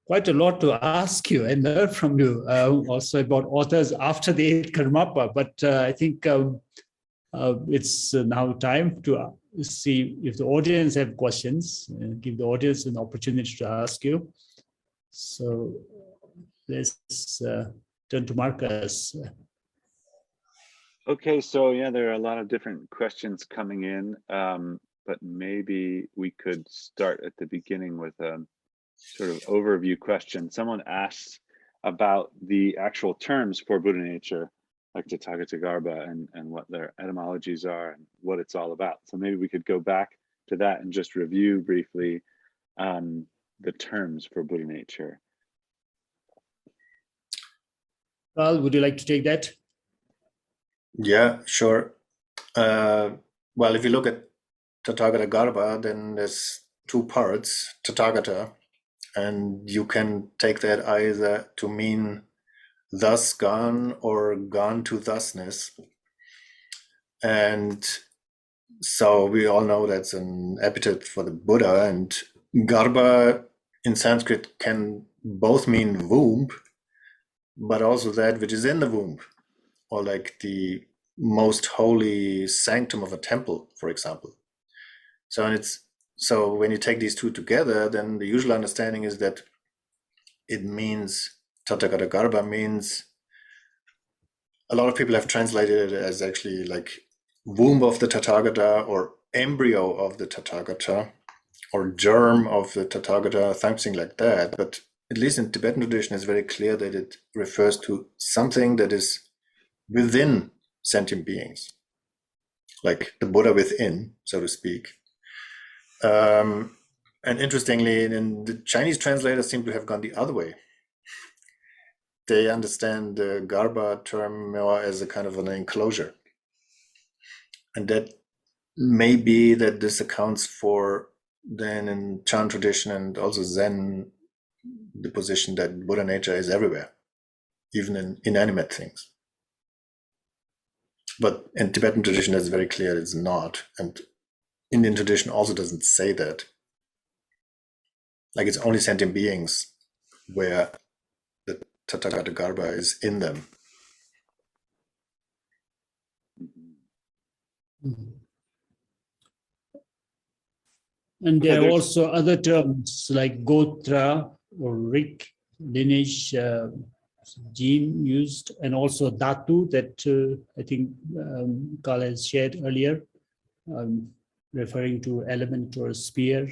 quite a lot to ask you and learn from you, also about authors after the Karmapa. But I think it's now time to see if the audience have questions, and give the audience an opportunity to ask you. So let's turn to Marcus. Okay, so yeah, there are a lot of different questions coming in, but maybe we could start at the beginning with a sort of overview question. Someone asks about the actual terms for Buddha nature, like Tathgatagarbha, and what their etymologies are and what it's all about. So maybe we could go back to that and just review briefly the terms for Buddha nature. Karl, would you like to take that? Yeah, sure. Well, if you look at Tatthgatagarbha, then there's two parts, Tathagata, and you can take that either to mean thus gone or gone to thusness. And so we all know that's an epithet for the Buddha, and Garbha in Sanskrit can both mean womb, but also that which is in the womb, or like the most holy sanctum of a temple, for example. So when you take these two together, then the usual understanding is that it means Tathgatagarbha means, a lot of people have translated it as actually like womb of the Tathagata, or embryo of the Tathagata, or germ of the Tathagata, something like that. But at least in Tibetan tradition, it's very clear that it refers to something that is within sentient beings, like the Buddha within, so to speak. And interestingly, the Chinese translators seem to have gone the other way. They understand the Garbha term more as a kind of an enclosure. And that may be that this accounts for, then in Chan tradition and also Zen, the position that Buddha nature is everywhere, even in inanimate things. But in Tibetan tradition, it's very clear it's not. And Indian tradition also doesn't say that. Like it's only sentient beings where the Tathgatagarbha is in them. And there are also other terms like Gotra or Rik, lineage, gene used, and also Dhatu that I think Karl has shared earlier, referring to element or sphere.